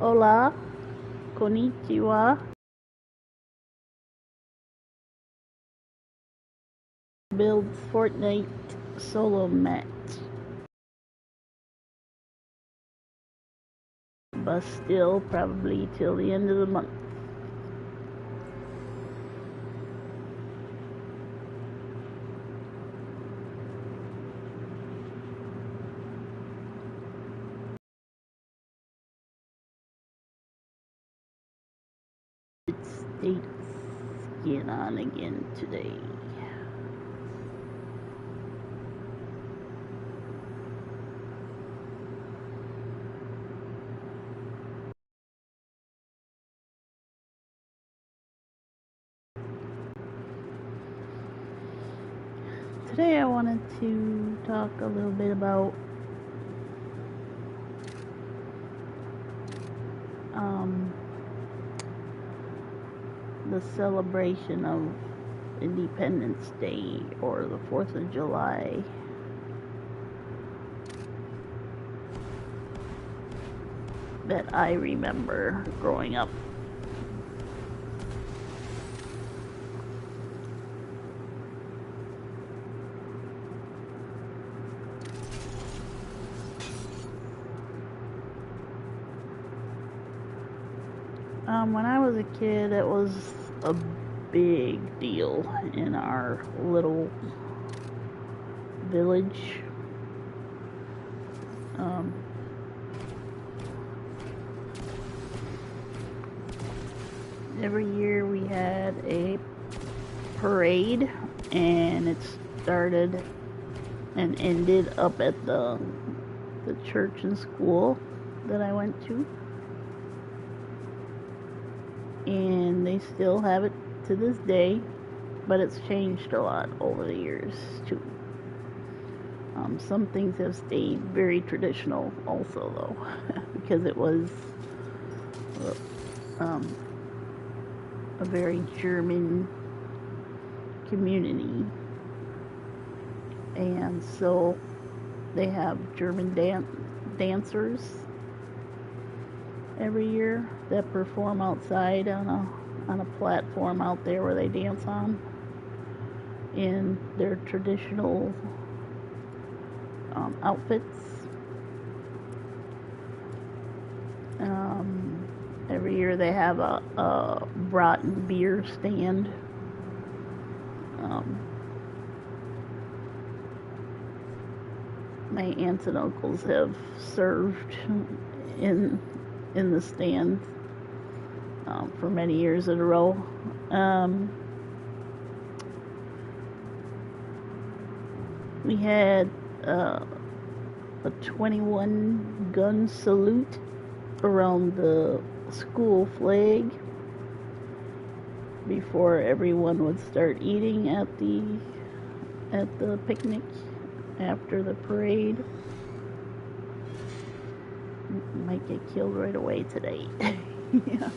Hola, konnichiwa. Build Fortnite solo match. But still probably till the end of the month. States get on again today. Today I wanted to talk a little bit about the celebration of Independence Day or the 4th of July. That I remember growing up. When I was a kid, it was a big deal in our little village. Every year we had a parade, and it started and ended up at the church and school that I went to. And they still have it to this day, but it's changed a lot over the years too. Some things have stayed very traditional also though, because it was a very German community, and so they have German dancers every year that perform outside on a platform out there where they dance on in their traditional outfits. Every year they have a brat and beer stand. My aunts and uncles have served in the stand for many years in a row. We had a 21 gun salute around the school flag before everyone would start eating at the picnic after the parade. Might get killed right away today. Yeah.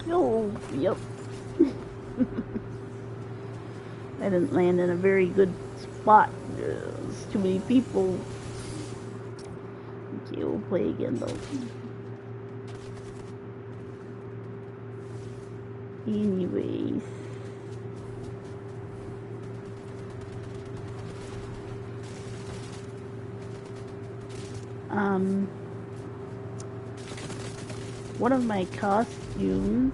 Oh, yep. I didn't land in a very good spot. There's too many people. Okay, we'll play again though. Anyways. One of my costumes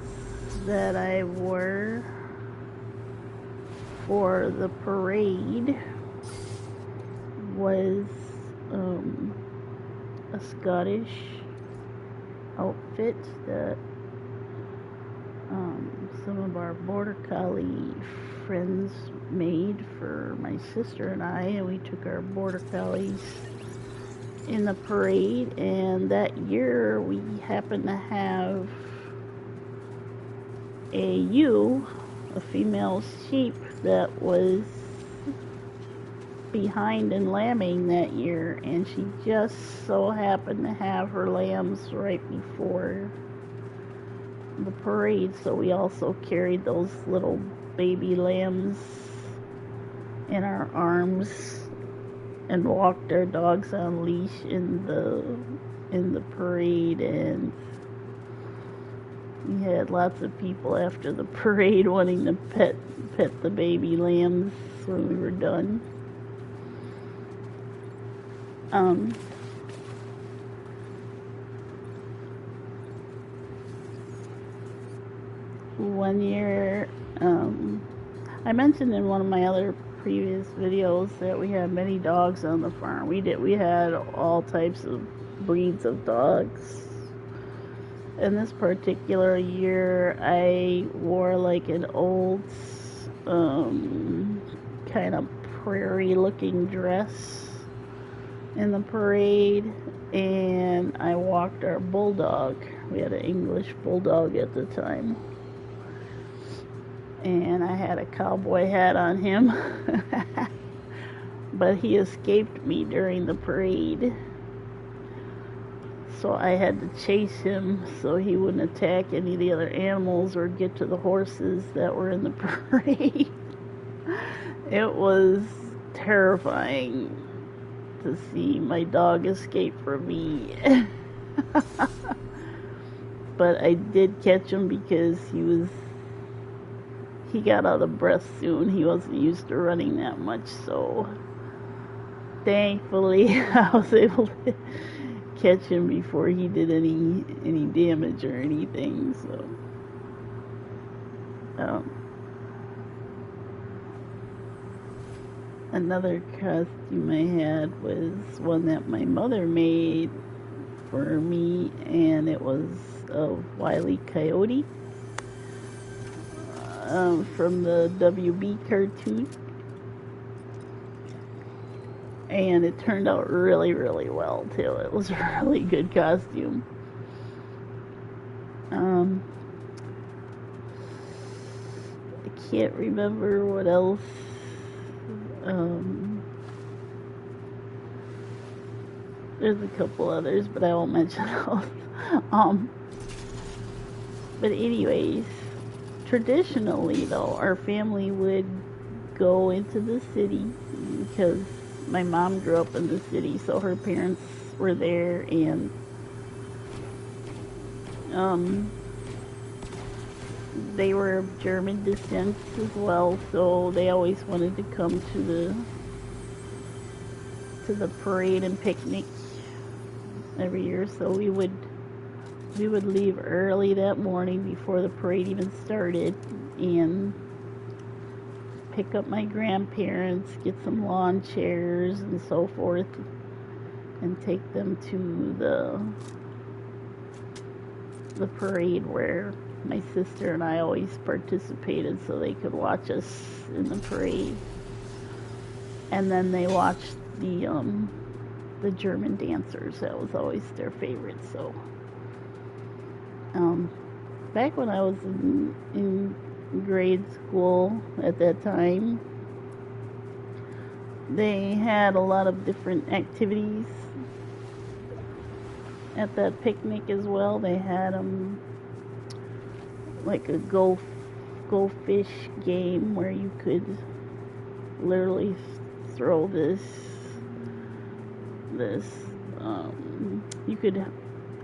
that I wore for the parade was a Scottish outfit that some of our border collie friends made for my sister and I, and we took our border collies in the parade. And that year we happened to have a ewe, a female sheep, that was behind in lambing that year, and she just so happened to have her lambs right before the parade, so we also carried those little baby lambs in our arms and walked our dogs on leash in the parade, and we had lots of people after the parade wanting to pet the baby lambs when we were done. One year, I mentioned in one of my other previous videos that we had many dogs on the farm. We had all types of breeds of dogs. In this particular year, I wore like an old kind of prairie looking dress in the parade, and I walked our bulldog. We had an English bulldog at the time, and I had a cowboy hat on him. But he escaped me during the parade, so I had to chase him so he wouldn't attack any of the other animals or get to the horses that were in the parade. It was terrifying to see my dog escape from me. But I did catch him because he got out of breath soon. He wasn't used to running that much, so thankfully I was able to catch him before he did any damage or anything. So another costume I had was one that my mother made for me, and it was a Wile E. Coyote from the WB cartoon, and it turned out really, really well too. It was a really good costume. I can't remember what else. There's a couple others, but I won't mention those. But anyways, traditionally though, our family would go into the city because my mom grew up in the city, so her parents were there, and they were of German descent as well, so they always wanted to come to the parade and picnic every year. So we would leave early that morning before the parade even started and pick up my grandparents, get some lawn chairs and so forth, and take them to the parade where my sister and I always participated so they could watch us in the parade. And then they watched the German dancers. That was always their favorite. So back when I was in grade school at that time, they had a lot of different activities at that picnic as well. They had like a go fish game where you could literally throw this you could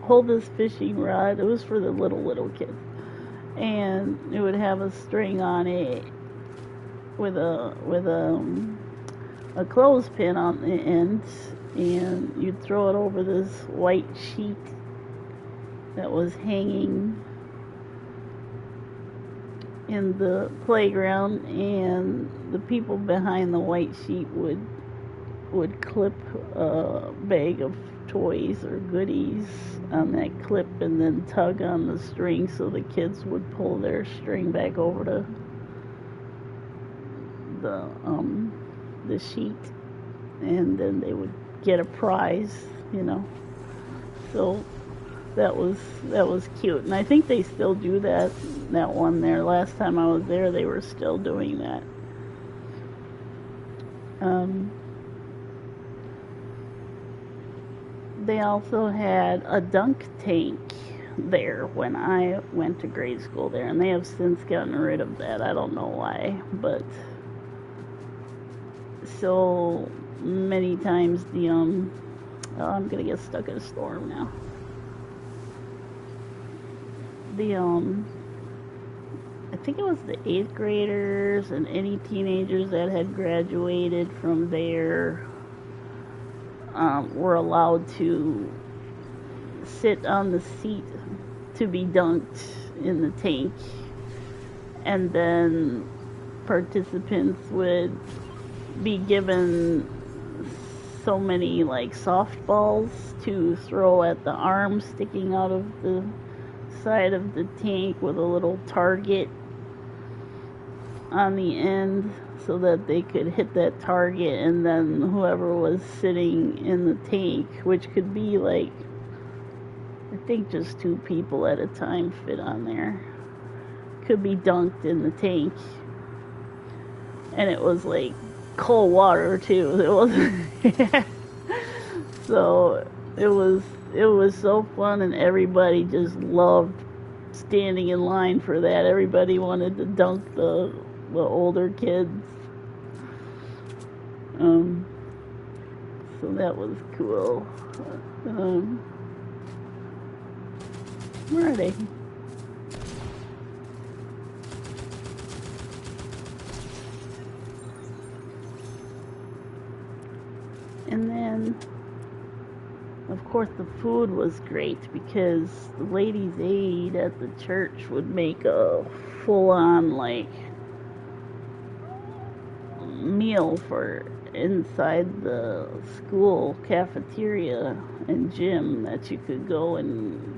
hold this fishing rod. It was for the little kids, and it would have a string on it with a clothespin on the end, and you'd throw it over this white sheet that was hanging in the playground, and the people behind the white sheet would clip a bag of toys or goodies on that clip and then tug on the string, so the kids would pull their string back over to the sheet, and then they would get a prize, so that was cute. And I think they still do that one there. Last time I was there, they were still doing that. They also had a dunk tank there when I went to grade school there, and they have since gotten rid of that. I don't know why, but so many times the oh, I'm gonna get stuck in a storm now. The I think it was the 8th graders and any teenagers that had graduated from there were allowed to sit on the seat to be dunked in the tank, and then participants would be given so many like softballs to throw at the arm sticking out of the side of the tank with a little target on the end so that they could hit that target, and then whoever was sitting in the tank, which could be like I think just 2 people at a time fit on there, could be dunked in the tank. And it was like cold water too. It was so it was so fun, and everybody just loved standing in line for that. Everybody wanted to dunk the older kids. So that was cool. Where are they? And then, of course, the food was great because the Ladies' Aid at the church would make a full-on, like, meal for inside the school cafeteria and gym that you could go and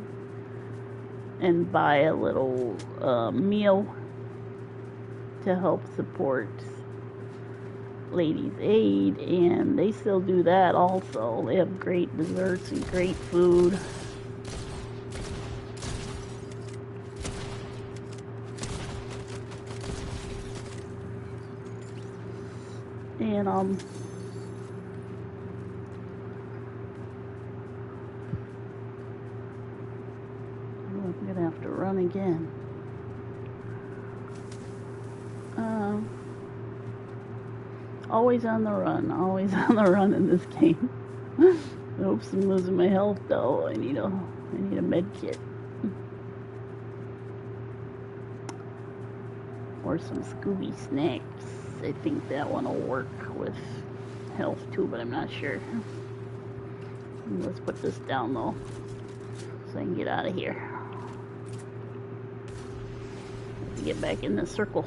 buy a little meal to help support Ladies' Aid, and they still do that also. They have great desserts and great food. And I'm gonna have to run again. Always on the run, always on the run in this game. Oops, I'm losing my health though. I need a med kit. Or some Scooby snacks. I think that one will work with health too, but I'm not sure. Let's put this down though, so I can get out of here. Have to get back in the circle.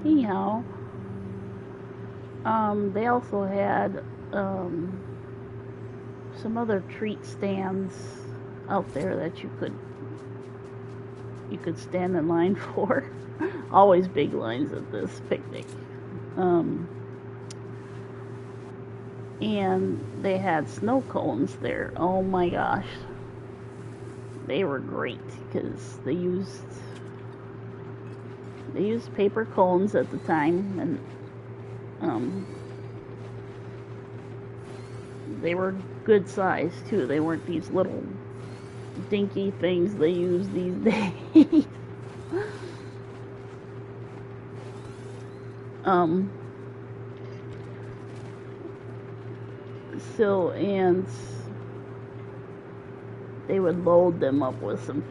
Anyhow, they also had some other treat stands out there that you could stand in line for. Always big lines at this picnic. And they had snow cones there. Oh my gosh. They were great because they used paper cones at the time, and they were good size too. They weren't these little dinky things they use these days. So, and they would load them up with some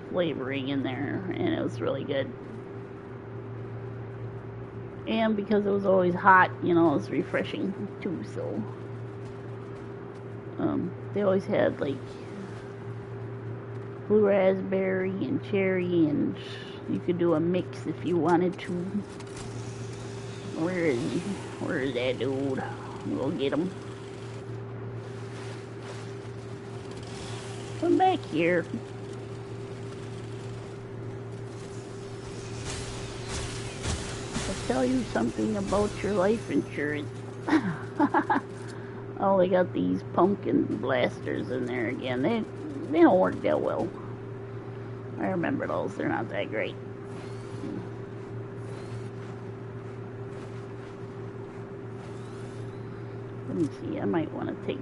flavoring in there, and it was really good. And because it was always hot, it was refreshing too. So they always had like blue raspberry and cherry, and you could do a mix if you wanted to. Where is that dude? We'll get him. Come back here. I'll tell you something about your life insurance. Oh, they got these pumpkin blasters in there again. They don't work that well. I remember those. They're not that great. Let me see, I might want to take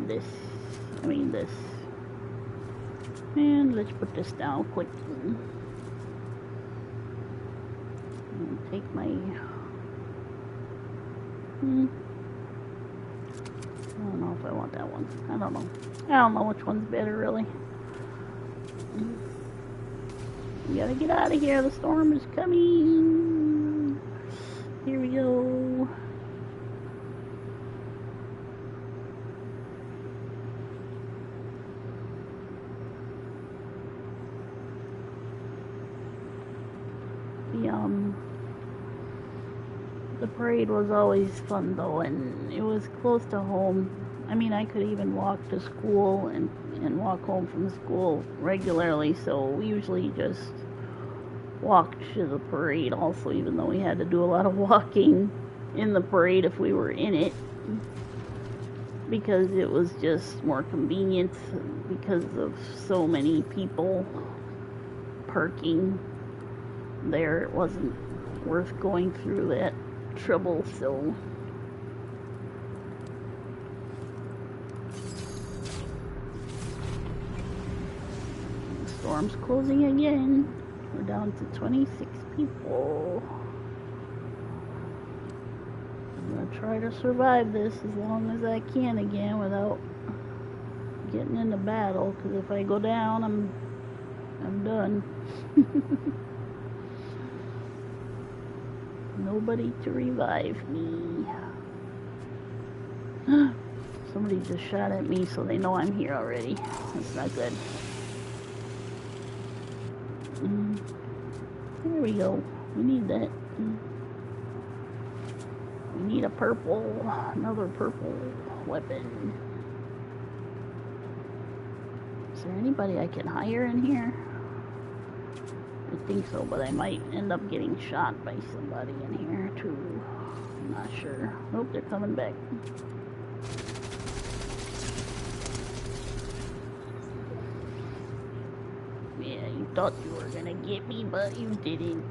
this, this. And let's put this down quick. And take my... I don't know if I want that one. I don't know. I don't know which one's better, really. We gotta get out of here. The storm is coming. Here we go. The parade was always fun though, and it was close to home. I mean, I could even walk to school and walk home from school regularly, so we usually just walked to the parade also, even though we had to do a lot of walking in the parade if we were in it, because it was just more convenient because of so many people parking there. It wasn't worth going through that trouble, so the storm's closing again. We're down to 26 people. I'm gonna try to survive this as long as I can again without getting into battle, because if I go down, I'm done. Nobody to revive me. Somebody just shot at me, so they know I'm here already. That's not good. There we go. We need that. We need another purple weapon. Is there anybody I can hire in here? I think so, but I might end up getting shot by somebody in here too. I'm not sure. Nope, they're coming back. Yeah, you thought you were gonna get me, but you didn't.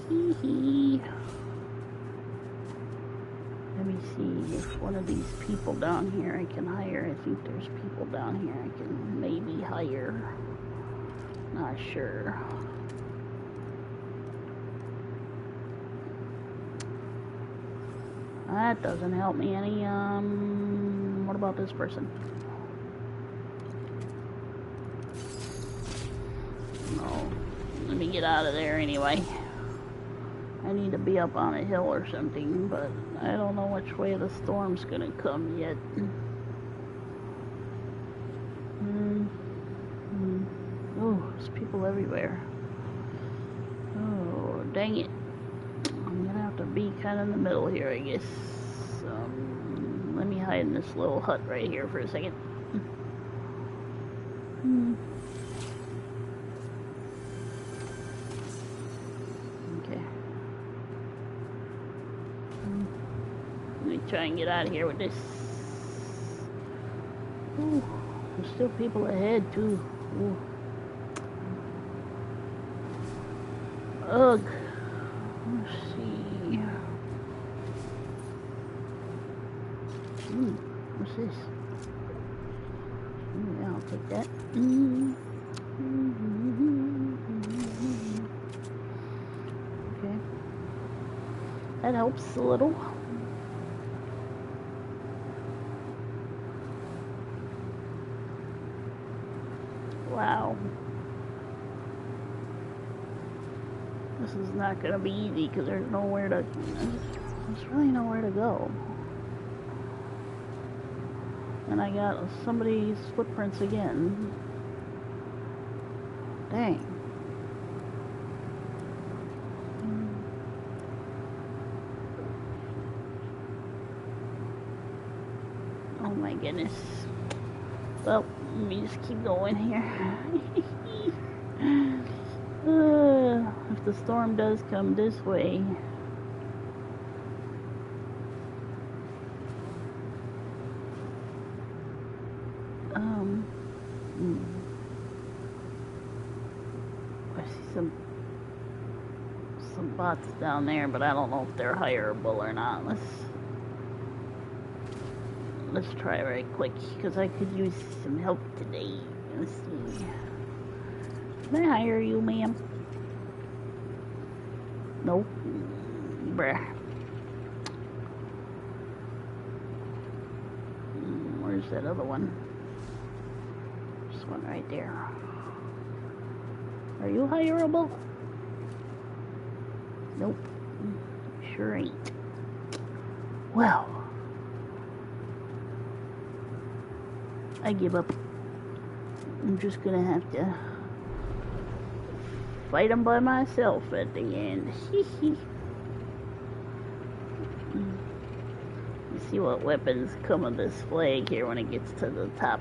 Hee hee. Let me see if one of these people down here I can hire. I think there's people down here I can maybe hire. Not sure. That doesn't help me any. What about this person? No. Let me get out of there anyway. I need to be up on a hill or something, but I don't know which way the storm's gonna come yet. Oh, there's people everywhere. Oh, dang it. I'm gonna have to be kind of in the middle here, I guess. Let me hide in this little hut right here for a second. Okay. Let me try and get out of here with this. Ooh, there's still people ahead too. Ooh. Ugh. Let's see. What's this? Yeah, I'll take that. Okay. That helps a little. Wow. This is not going to be easy because there's really nowhere to go. And I got somebody's footprints again. Dang. Oh my goodness. Well, let me just keep going here. If the storm does come this way, I see some bots down there, but I don't know if they're hireable or not. Let's try right quick, because I could use some help today. Let's see. Can I hire you, ma'am? Nope. Bruh. Where's that other one? This one right there. Are you hireable? Nope. Sure ain't. Well, I give up. I'm just gonna have to fight them by myself at the end. Let's see what weapons come of this flag here when it gets to the top.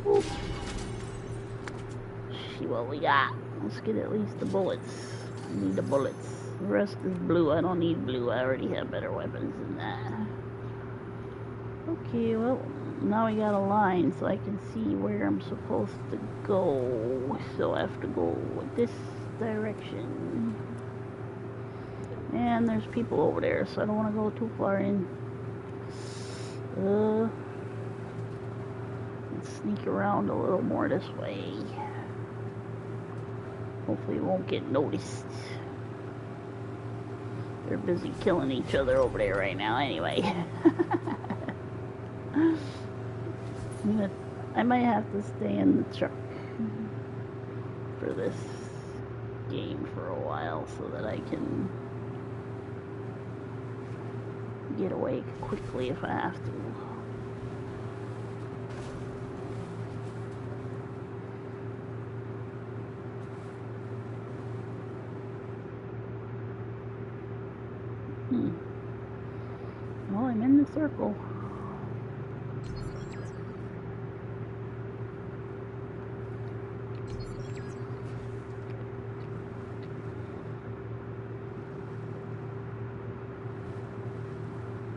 Ooh. See what we got. Let's get at least the bullets. I need the bullets. The rest is blue. I don't need blue. I already have better weapons than that. Okay, well, now we got a line so I can see where I'm supposed to go. So I have to go this direction. And there's people over there, so I don't want to go too far in. Let's sneak around a little more this way. Hopefully we won't get noticed. They're busy killing each other over there right now anyway. I might have to stay in the truck for this game for a while so that I can get away quickly if I have to. Well, I'm in the circle.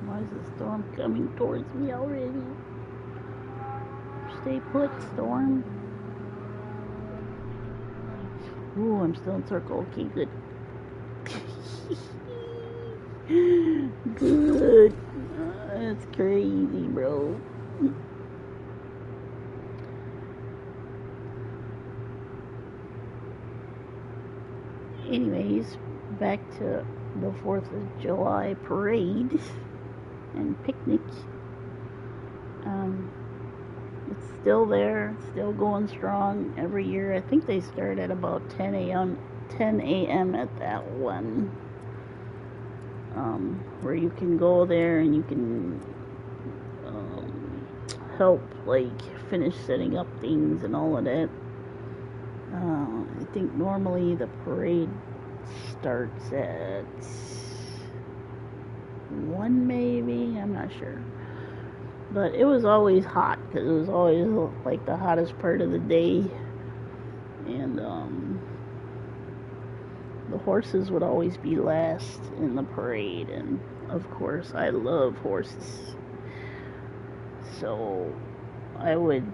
Why is the storm coming towards me already? Stay put, storm. Ooh, I'm still in circle. Okay, good. Good. That's crazy, bro. Anyways, back to the 4th of July parade and picnic. It's still there, still going strong every year. I think they start at about 10 a.m. at that one. Where you can go there and you can help like finish setting up things and all of that. I think normally the parade starts at 1 maybe, I'm not sure. But it was always hot because it was always like the hottest part of the day. And the horses would always be last in the parade, and of course I love horses, so the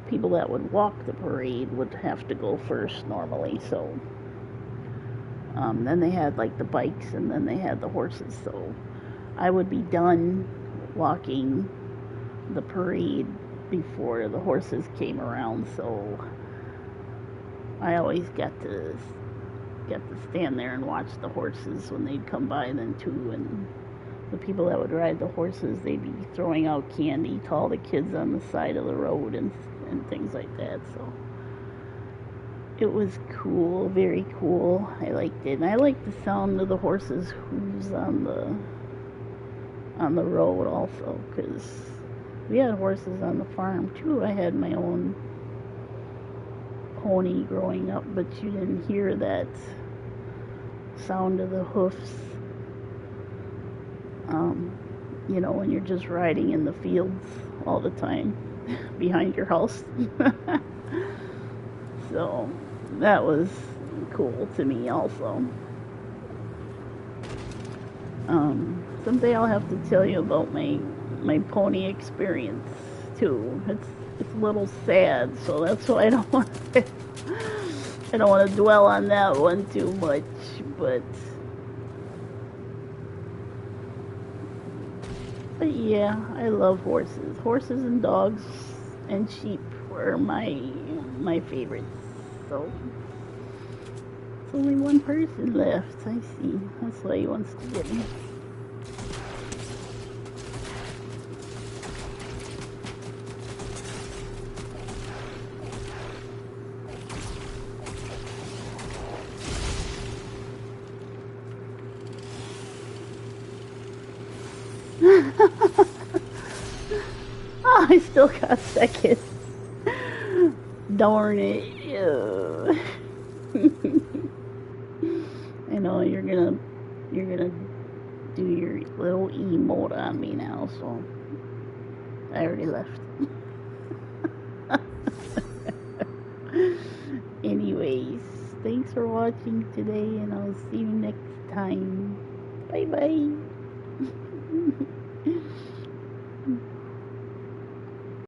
people that would walk the parade would have to go first normally. So then they had like the bikes and then they had the horses, so I would be done walking the parade before the horses came around, so I always got to stand there and watch the horses when they'd come by then too. And the people that would ride the horses, they'd be throwing out candy to all the kids on the side of the road and things like that. So it was cool, very cool. I liked it, and I liked the sound of the horses' hooves on the road also, because we had horses on the farm too. I had my own pony growing up, but you didn't hear that sound of the hoofs, you know, when you're just riding in the fields all the time behind your house. So that was cool to me also. Someday I'll have to tell you about my pony experience. too. It's a little sad, so that's why I don't want to, I don't want to dwell on that one too much. But yeah, I love horses. Horses and dogs and sheep were my favorites. So it's only one person left. I see. That's why he wants to get me. Oh, I still got second. Darn it. I know you're gonna do your little emote on me now, so I already left. Anyways, thanks for watching today, and I'll see you next time. Bye bye.